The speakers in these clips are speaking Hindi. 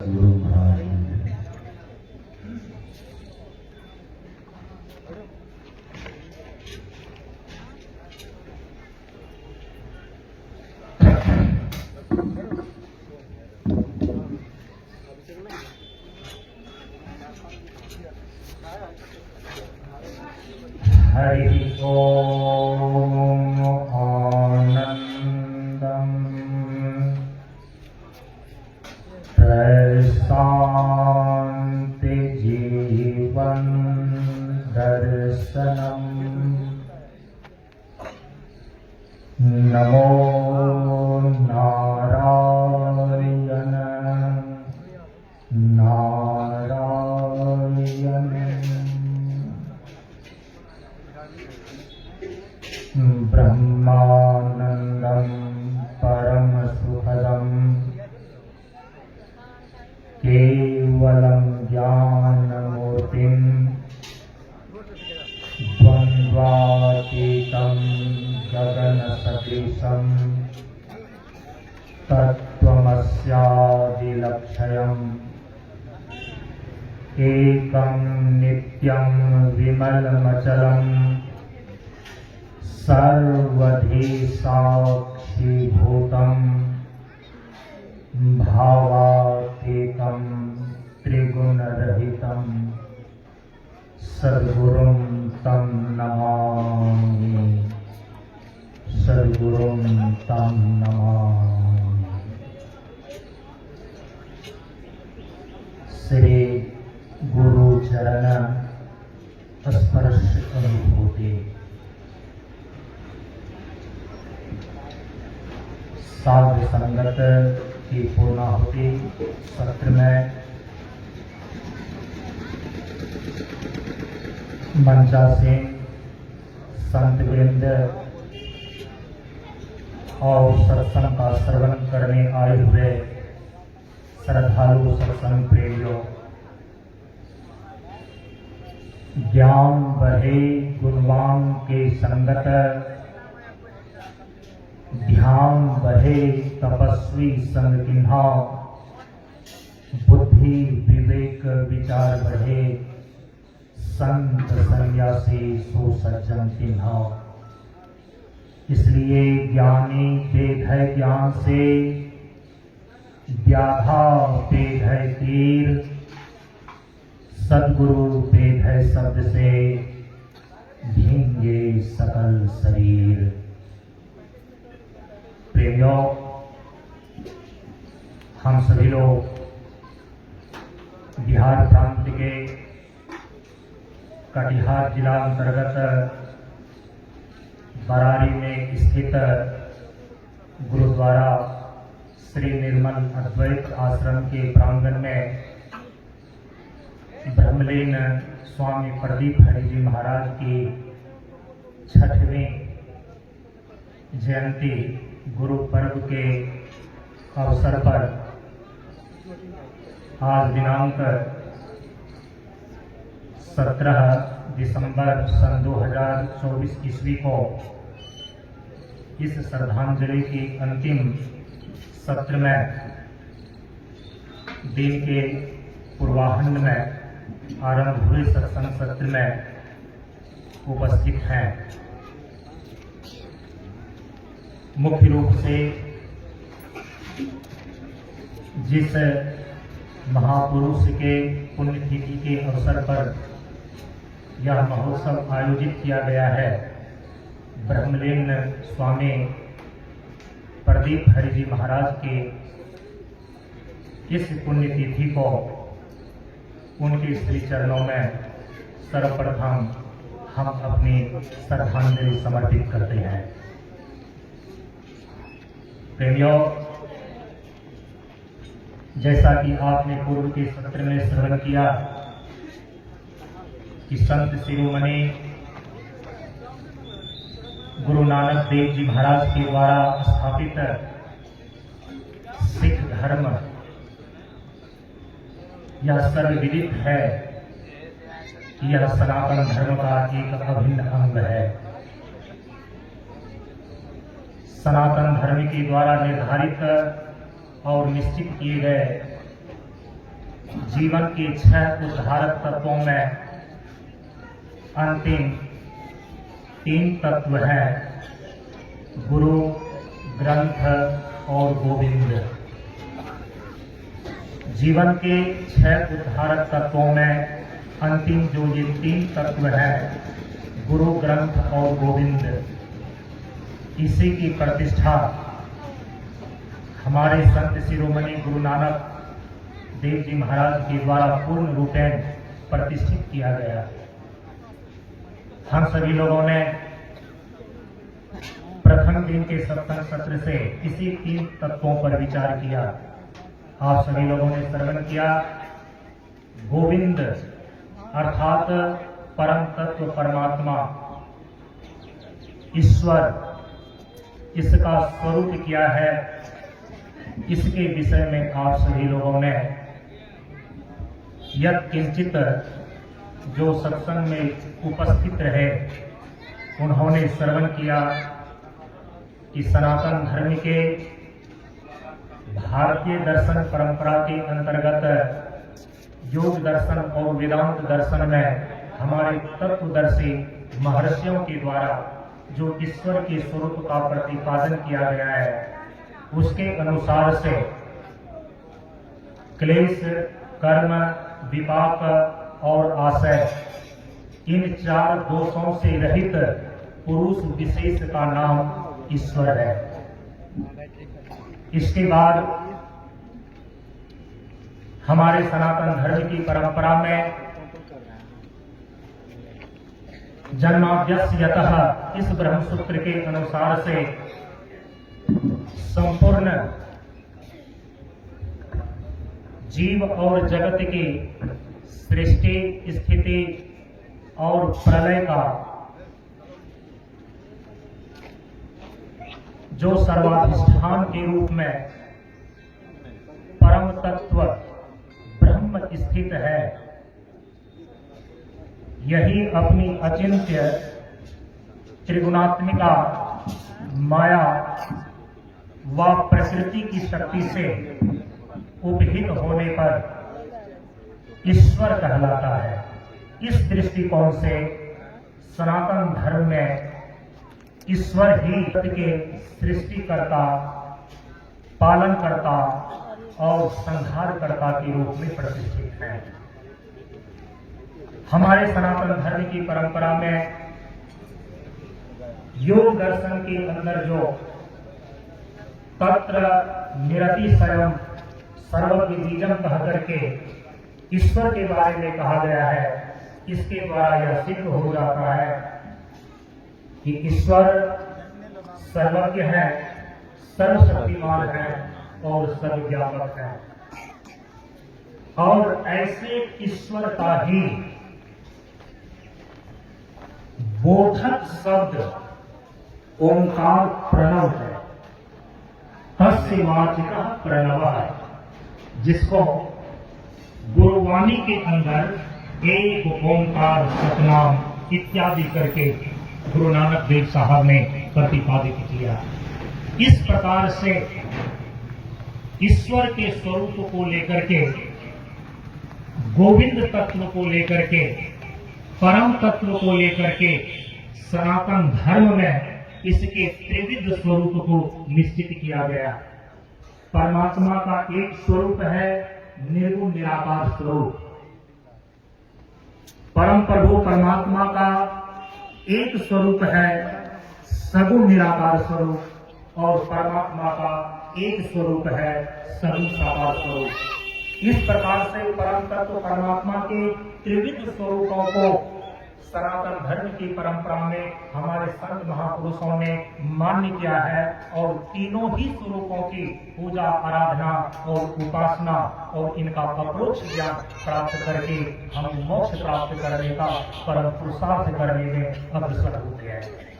गुरु महाराज हरि ओम आनंदम प्रशांति जीवन दर्शनम नमो नारायण नारायण ब्रह्मानंदं परम सुखदं केवलं ज्ञानमूर्तिं द्वन्द्वातीतं गगनसदृशं तत्त्वमस्यादिलक्ष्यम् एकं नित्यं विमलमचलम् सर्वधि साक्षीभूतं भावातीतं त्रिगुणरहितं सद्गुरुं तं नमामि सद्गुरुं तं नमामि। श्री गुरु चरण स्पर्श अनुभूति साध संगत की पूर्णाहुति सत्र में मंचासीन संत वृंद और सत्संग का श्रवण करने आए हुए श्रद्धालु सत्संग प्रेमियों, ज्ञान बढ़े गुणवान के संगत ध्यान बढ़े तपस्वी संग किन्हा बुद्धि विवेक विचार बढ़े संत सन्यासी सुसज्जन किन्हा। इसलिए ज्ञानी वेद है ज्ञान से व्याधा वेद है तीर सद्गुरु वेद है शब्द से भींगे सकल शरीर। प्रेमियों, हम सभी लोग बिहार प्रांत के कटिहार जिला अंतर्गत बरारी में स्थित गुरुद्वारा श्री निर्मल अद्वैत आश्रम के प्रांगण में ब्रह्मलीन स्वामी प्रदीप हरि जी महाराज की 6वीं जयंती गुरु पर्व के अवसर पर आज दिनांक 17 दिसंबर सन 2024 ईस्वी को इस श्रद्धांजलि की अंतिम सत्र में दिन के पूर्वाह्न में आरंभ हुए सत्संग सत्र में उपस्थित हैं। मुख्य रूप से जिस महापुरुष के पुण्यतिथि के अवसर पर यह महोत्सव आयोजित किया गया है, ब्रह्मलीन स्वामी प्रदीप हरि जी महाराज की इस पुण्यतिथि को उनके श्री चरणों में सर्वप्रथम हम अपनी श्रद्धांजलि समर्पित करते हैं। प्रेमियों, जैसा कि आपने पूर्व के सत्र में श्रवण किया कि संत शिरोमणि गुरु नानक देव जी महाराज के द्वारा स्थापित सिख धर्म यह सर्वविदित है कि यह सनातन धर्म का एक अभिन्न अंग है। सनातन धर्म के द्वारा निर्धारित और निश्चित किए गए जीवन के 6 उद्धारक तत्वों में अंतिम 3 तत्व हैं गुरु, ग्रंथ और गोविंद। जीवन के 6 उद्धारक तत्वों में अंतिम जो ये 3 तत्व हैं गुरु, ग्रंथ और गोविंद, इसी की प्रतिष्ठा हमारे संत शिरोमणि गुरु नानक देव जी महाराज के द्वारा पूर्ण रूपेण प्रतिष्ठित किया गया। हम सभी लोगों ने प्रथम दिन के सत्संग सत्र से इसी 3 तत्वों पर विचार किया। आप सभी लोगों ने श्रवण किया गोविंद अर्थात परम तत्व परमात्मा ईश्वर, इसका स्वरूप क्या है, इसके विषय में आप सभी लोगों ने यत् किंचित जो सत्संग में उपस्थित रहे उन्होंने श्रवण किया कि सनातन धर्म के भारतीय दर्शन परंपरा के अंतर्गत योग दर्शन और वेदांत दर्शन में हमारे तत्वदर्शी महर्षियों के द्वारा जो ईश्वर के स्वरूप का प्रतिपादन किया गया है उसके अनुसार से क्लेश, कर्म, विपाक और आशय, इन 4 दोषों से रहित पुरुष विशेष का नाम ईश्वर है। इसके बाद हमारे सनातन धर्म की परंपरा में जन्माद्यस्य यतः इस ब्रह्मसूत्र के अनुसार से संपूर्ण जीव और जगत की सृष्टि, स्थिति और प्रलय का जो सर्वाधिष्ठान के रूप में परम तत्व ब्रह्म स्थित है, यही अपनी अचिंत्य त्रिगुणात्मिका माया व प्रकृति की शक्ति से उपहित होने पर ईश्वर कहलाता है। इस दृष्टिकोण से सनातन धर्म में ईश्वर ही के सृष्टिकर्ता, पालनकर्ता और संहारकर्ता के रूप में प्रतिष्ठित है। हमारे सनातन धर्म की परंपरा में योग दर्शन के अंदर जो तत्र निरतिशयम् सर्वज्ञ बीजम कह करके ईश्वर के बारे में कहा गया है, इसके द्वारा यह सिद्ध हो जाता है कि ईश्वर सर्वज्ञ है, सर्वशक्तिमान है और सर्वव्यापक है। और ऐसे ईश्वर का ही बोधक शब्द ओंकार प्रणव है, तस्य वाचिका प्रणव है, जिसको गुरुवाणी के अंदर एक ओंकार सतनाम इत्यादि करके गुरु नानक देव साहब ने प्रतिपादित किया। इस प्रकार से ईश्वर के स्वरूप को लेकर के, गोविंद तत्व को लेकर के, परम तत्व को लेकर के सनातन धर्म में इसके त्रिविध स्वरूप को निश्चित किया गया। परमात्मा का एक स्वरूप है निर्गुण निराकार स्वरूप, परम प्रभु परमात्मा का एक स्वरूप है सगुण निराकार स्वरूप, और परमात्मा का एक स्वरूप है सगुण साकार स्वरूप। इस प्रकार से परम तत्व परमात्मा के त्रिविध स्वरूपों को सनातन धर्म की परंपरा में हमारे संत महापुरुषों ने मान्य किया है, और तीनों ही स्वरूपों की पूजा, आराधना और उपासना और इनका अप्रोच ज्ञान प्राप्त करके हम मोक्ष प्राप्त करने का परम पुरुषार्थ करने में अग्रसर होते हैं।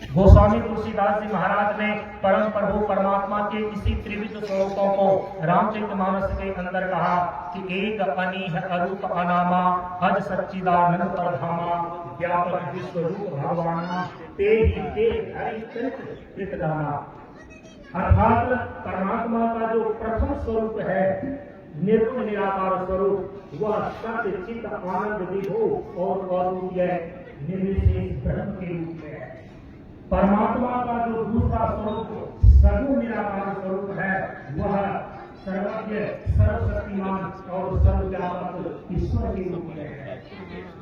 गोस्वामी तुलसीदास जी महाराज ने परम प्रभु परमात्मा के इसी त्रिविध स्वरूपों को रामचरितमानस के अंदर कहा कि एक अनीह अरूप अनामा अज सच्चिदानंद परधामा व्यापक विश्व रूप भगवाना ते ही ते हरि चरित्र कृतदाना। अर्थात परमात्मा का जो प्रथम स्वरूप है निर्गुण निराकार स्वरूप वह सत्य चित्त आनंद विभो और अद्वितीय निर्विशेष ब्रह्म के रूप में है। परमात्मा का जो दूसरा स्वरूप सगुण निराकार स्वरूप है वह सर्वज्ञ सर्वशक्तिमान और सर्वव्यापक ईश्वर के रूप में है।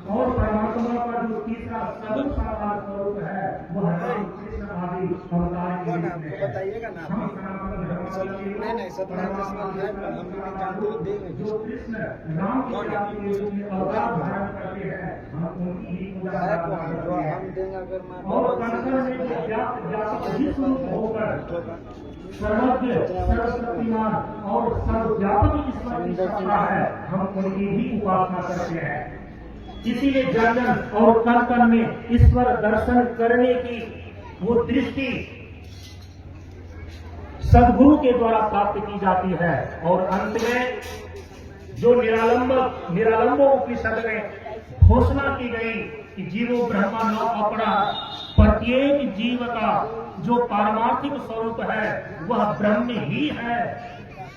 और परमात्मा का जो तीसरा सगुण साकार स्वरूप है वह राम कृष्ण आदि अवतार के रूप में है। हम सनातन धर्म जो कृष्ण राम के जाति के रूप में अवतार धारण करते हैं हम उनकी पूजा करते हैं। और कणकण में जो व्यापक विश्व होकर सर्वज्ञ सर्वशक्तिमान और सर्वव्यापक ईश्वर की सत्ता है हम उनकी ही उपासना करते हैं। इसीलिए जन और कण कण में ईश्वर दर्शन करने की वो दृष्टि सद्गुरु के द्वारा प्राप्त की जाती है। और अंत में जो निरालंबो उपनिषद में घोषणा की गई कि जीवो ब्रह्मा न अपना, प्रत्येक जीव का जो पारमार्थिक स्वरूप है वह ब्रह्म ही है,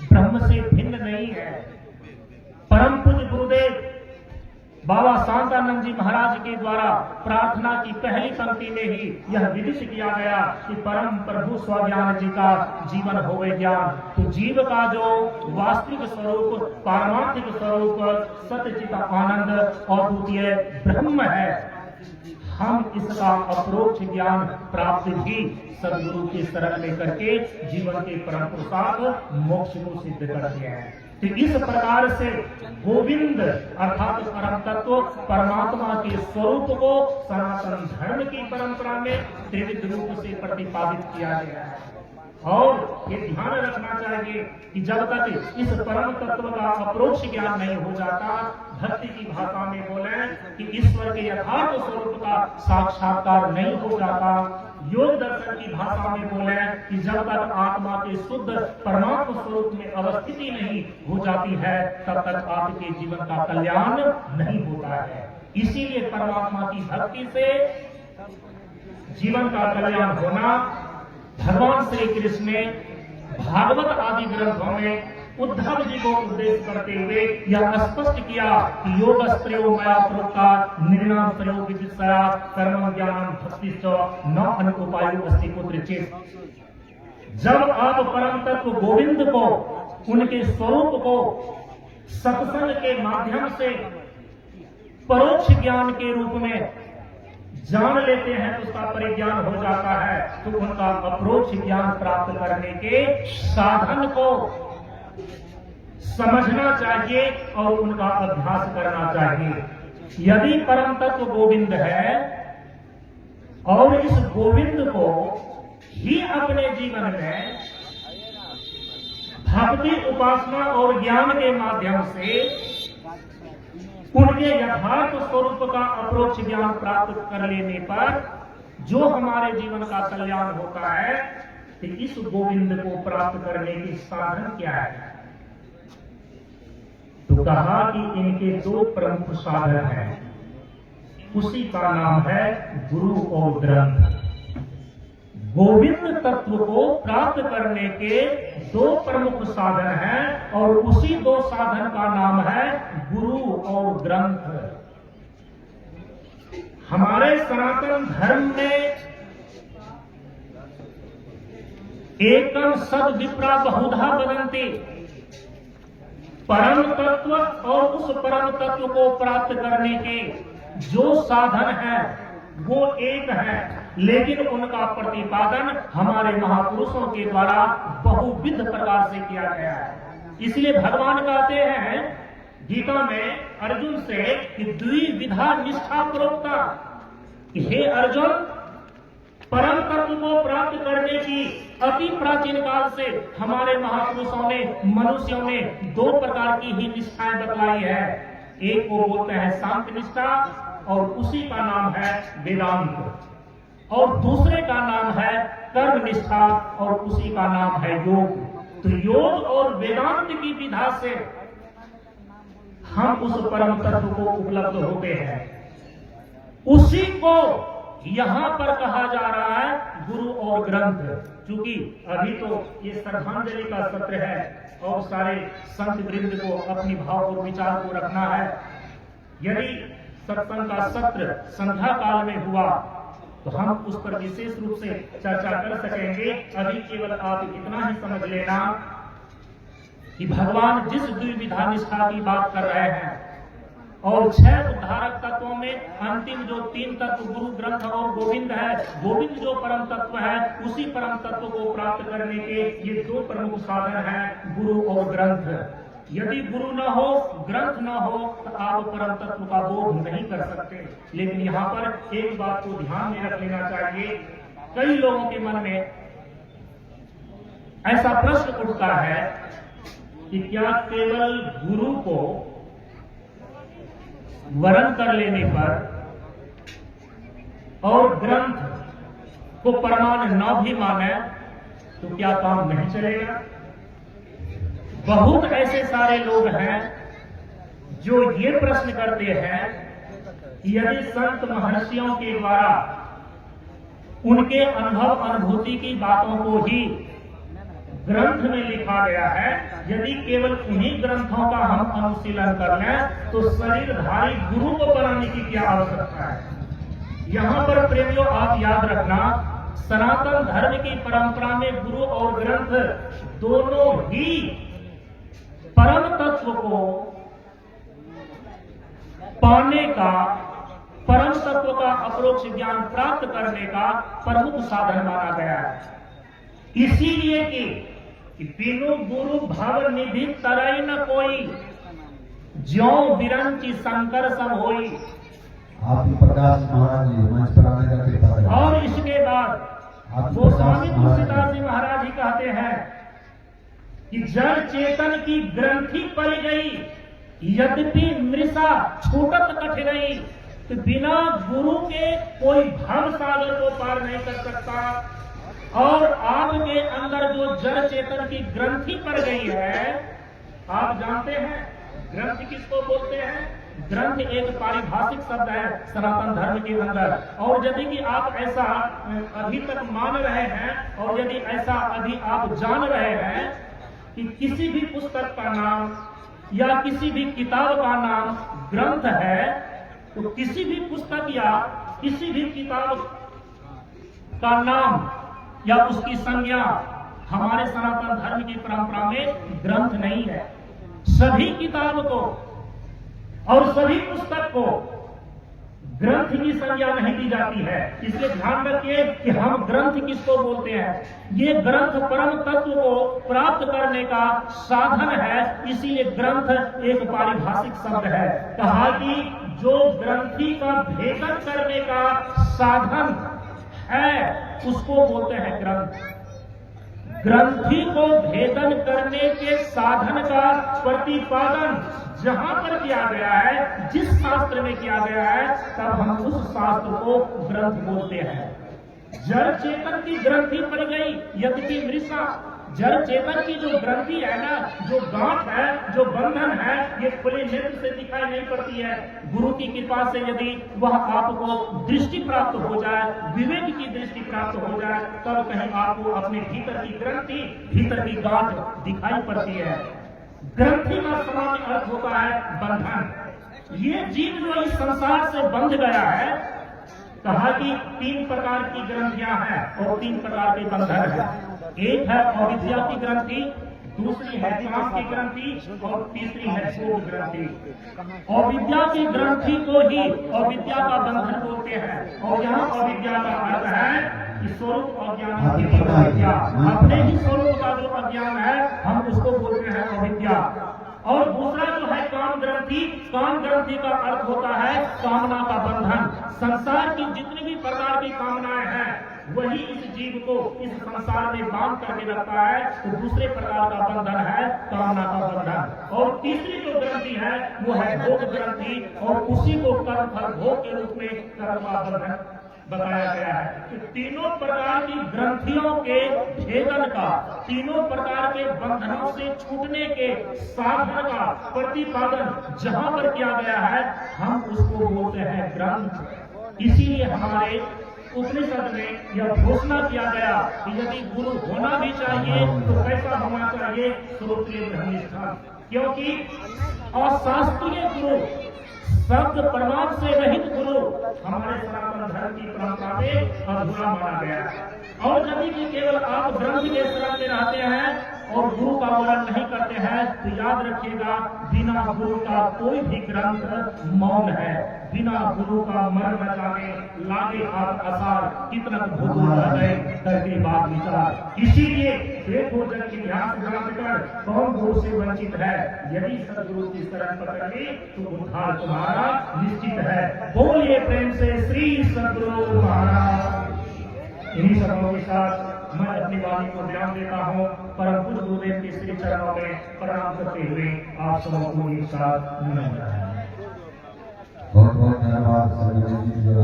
ब्रह्म से भिन्न नहीं है। परम पूज्य गुरुदेव बाबा शांतानंद जी महाराज के द्वारा प्रार्थना की पहली पंक्ति में ही यह विदित किया गया कि परम प्रभु स्वज्ञान जी का जीवन होवे ज्ञान। तो जीव का जो वास्तविक स्वरूप पारमार्थिक स्वरूप सत्यचित आनंद और द्वितीय ब्रह्म है, हम इसका अप्रोक्ष ज्ञान प्राप्त भी सदगुरु के शरण में करके जीवन के परम पुरुषार्थ मोक्ष को सिद्ध करते हैं। तो इस प्रकार से गोविंद अर्थात परम तत्व परमात्मा के स्वरूप को सनातन धर्म की परंपरा में त्रिविध रूप से प्रतिपादित किया गया है। और ये ध्यान रखना चाहिए कि जब तक इस परम तत्व का अप्रोक्ष ज्ञान नहीं हो जाता, भक्ति की भाषा में बोले कि ईश्वर के यथार्थ स्वरूप का साक्षात्कार नहीं हो जाता, योग दर्शन की भाषा में बोले कि जब तक आत्मा के शुद्ध परमात्मा स्वरूप में अवस्थिति नहीं हो जाती है तब तक आपके जीवन का कल्याण नहीं होता है। इसीलिए परमात्मा की भक्ति से जीवन का कल्याण होना भगवान श्री कृष्ण ने भागवत आदि ग्रंथों में उद्धव जी को उपदेश करते हुए यह स्पष्ट किया कि योग प्रयोग मया प्रोक्ता निर्णाम प्रयोग विदिशया कर्म ज्ञान भक्ति न अनुपायो अस्ति कुत्रचित्। जब आप परम तत्व गोविंद को उनके स्वरूप को सत्संग के माध्यम से परोक्ष ज्ञान के रूप में जान लेते हैं तो उसका परिज्ञान हो जाता है, तो उनका अप्रोक्ष ज्ञान प्राप्त करने के साधन को समझना चाहिए और उनका अभ्यास करना चाहिए। यदि परम तत्व गोविंद है और इस गोविंद को ही अपने जीवन में भक्ति उपासना और ज्ञान के माध्यम से उनके यथार्थ स्वरूप का अप्रोक्ष ज्ञान प्राप्त कर लेने पर जो हमारे जीवन का कल्याण होता है, तो इस गोविंद को प्राप्त करने की साधन क्या है? तो कहा कि इनके दो प्रमुख साधन हैं, उसी का नाम है गुरु और ग्रंथ। गोविंद तत्व को प्राप्त करने के दो प्रमुख साधन हैं और उसी दो साधन का नाम है गुरु और ग्रंथ। हमारे सनातन धर्म में एकम सद विप्रा बहुधा वदन्ति, परम तत्व और उस परम तत्व को प्राप्त करने के जो साधन है वो एक है, लेकिन उनका प्रतिपादन हमारे महापुरुषों के द्वारा बहुविध प्रकार से किया गया है। इसलिए भगवान कहते हैं गीता में अर्जुन से कि द्विविधा निष्ठा प्रोक्ता, हे अर्जुन, परम तत्व को प्राप्त करने की अति प्राचीन काल से हमारे महापुरुषों ने मनुष्यों ने दो प्रकार की ही निष्ठाएं बतलाई है। एक को बोलते हैं शांति निष्ठा और उसी का नाम है वेदांत, और दूसरे का नाम है कर्म निष्ठा और उसी का नाम है योग। तो योग और वेदांत की विधा से हम उस परम तत्व को उपलब्ध होते हैं। उसी को यहां पर कहा जा रहा है गुरु और ग्रंथ। चूंकि अभी तो ये श्रद्धांजलि का सत्र है और सारे संत वृंद को अपनी भावपूर्ण विचार को रखना है। यदि सत्संग का सत्र संध्या काल में हुआ तो हम उस पर विशेष रूप से चर्चा कर सकेंगे। अभी केवल आप इतना ही समझ लेना कि भगवान जिस द्विविधा निष्ठा की बात कर रहे हैं और 6 उद्धारक तत्वों में अंतिम जो 3 तत्व गुरु, ग्रंथ और गोविंद है, गोविंद जो परम तत्व है, उसी परम तत्व को प्राप्त करने के ये 2 प्रमुख साधन हैं, गुरु और ग्रंथ। यदि गुरु न हो, ग्रंथ न हो तो आप परम तत्व का बोध नहीं कर सकते। लेकिन यहाँ पर एक बात को ध्यान में रख लेना चाहिए, कई लोगों के मन में ऐसा प्रश्न उठता है कि क्या केवल गुरु को वरण कर लेने पर और ग्रंथ को प्रमाण न भी माने तो क्या काम नहीं चलेगा? बहुत ऐसे सारे लोग हैं जो ये प्रश्न करते हैं कि यदि संत महर्षियों के द्वारा उनके अनुभव अनुभूति की बातों को ही ग्रंथ में लिखा गया है, यदि केवल उन्हीं ग्रंथों का हम अनुशीलन कर लें तो शरीरधारी गुरु को बनाने की क्या आवश्यकता है? यहां पर प्रेमियों आप याद रखना, सनातन धर्म की परंपरा में गुरु और ग्रंथ दोनों ही परम तत्व को पाने का, परम तत्व का अपरोक्ष ज्ञान प्राप्त करने का प्रमुख साधन माना गया है। इसीलिए कि बिनु गुरु भव निधि तरई न कोई, ज्यों बिरंची शंकर सब होई। आप प्रकाश महाराज जी मंच पर आने का कृपा करें। और इसके बाद गोस्वामी तुलसीदास जी महाराज जी कहते हैं कि जड़ चेतन की ग्रंथि पल गई, यद्यपि मृषा छूटत कठिनाई। तो बिना गुरु के कोई भव सागर को पार नहीं कर सकता। और आपके अंदर जो जड़ चेतन की ग्रंथि पड़ गई है, आप जानते हैं ग्रंथ किसको बोलते हैं? ग्रंथ एक पारिभाषिक शब्द है सनातन धर्म के अंदर। और यदि कि आप ऐसा अभी तक मान रहे हैं और यदि ऐसा अभी आप जान रहे हैं कि किसी भी पुस्तक का नाम या किसी भी किताब का नाम ग्रंथ है, तो किसी भी पुस्तक या किसी भी किताब का नाम या उसकी संज्ञा हमारे सनातन धर्म की परंपरा में ग्रंथ नहीं है। सभी किताब को और सभी पुस्तक को ग्रंथ की संज्ञा नहीं दी जाती है। इसलिए ध्यान रखिए कि हम ग्रंथ किसको बोलते हैं। ये ग्रंथ परम तत्व को प्राप्त करने का साधन है, इसीलिए ग्रंथ एक पारिभाषिक शब्द है। कहा कि जो ग्रंथि का भेदन करने का साधन है उसको बोलते हैं ग्रंथ। ग्रंथि को भेदन करने के साधन का प्रतिपादन जहां पर किया गया है, जिस शास्त्र में किया गया है, तब हम उस शास्त्र को ग्रंथ बोलते हैं। जड़ चेतन की ग्रंथि पड़ गई, यद्यपि मृषा, जड़ चेतन की जो ग्रंथि है ना, जो गांठ है, जो बंधन है, ये खुले नेत्र से दिखाई नहीं पड़ती है। गुरु की कृपा से यदि वह आपको दृष्टि प्राप्त हो जाए, विवेक की दृष्टि प्राप्त हो जाए, तब कहीं आपको अपने भीतर की ग्रंथि, भीतर की गांठ दिखाई पड़ती है। ग्रंथि का सामान्य अर्थ होता है बंधन। ये जीव जो इस संसार से बंध गया है, कहा कि 3 प्रकार की ग्रंथियां हैं और 3 प्रकार के बंधन है। एक है अविद्या की ग्रंथि, दूसरी है काम की ग्रंथि और तीसरी है शोक ग्रंथि। अविद्या की ग्रंथि को ही अविद्या का बंधन बोलते हैं। और यहाँ अविद्या का अर्थ है कि स्वरूप अज्ञान की अविद्या, अपने ही स्वरूप का जो अज्ञान है हम उसको बोलते हैं अविद्या। और दूसरा जो है काम ग्रंथि, काम ग्रंथि का अर्थ होता है कामना का बंधन। संसार की जितनी भी प्रकार की कामनाएं हैं वही इस जीव को इस संसार में बांध करके रखता है। तो दूसरे प्रकार का बंधन है कामना का बंधन। और तीसरी जो ग्रंथि है वो है भोग ग्रंथि, और उसी को कर्म फल भोग के रूप में कर्म का बंधन बताया गया है। तो तीनों प्रकार की ग्रंथियों के भेदन का, तीनों प्रकार के बंधनों से छूटने के साधन का प्रतिपादन जहां पर किया गया है, हम उसको बोलते हैं ग्रंथ। इसीलिए हमारे उपनिषद में यह घोषणा किया गया कि यदि गुरु होना भी चाहिए तो कैसा होना चाहिए, श्रोत्रिय ब्रह्मनिष्ठा। क्योंकि अशास्त्रीय गुरु, शब्द प्रमाण से रहित गुरु हमारे सनातन धर्म की परंपरा में अधूरा माना गया है। और यदि कि केवल आप ग्रंथ के शरण में रहते हैं और गुरु का वर्णन नहीं करते हैं तो याद रखिएगा, बिना गुरु का कोई भी ग्रंथ मौन है। बिना गुरु का मर्म जाने लागे आप असार, कितना भूगोल रह गए करके बात विचार। इसीलिए वेद भोजन के इतिहास जानकर कौन गुरु से वंचित है, यदि सदगुरु की शरण पकड़ ली तो उद्धार तुम्हारा निश्चित है। बोलिए प्रेम से श्री सदगुरु महाराज। इन्हीं शब्दों के साथ मैं अपनी वाणी को विराम देता हूँ। परम पूज्य गुरुदेव के श्री चरणों में प्रणाम करते हुए आप सबको एक साथ नमन। बहुत बहुत धन्यवाद सभी जो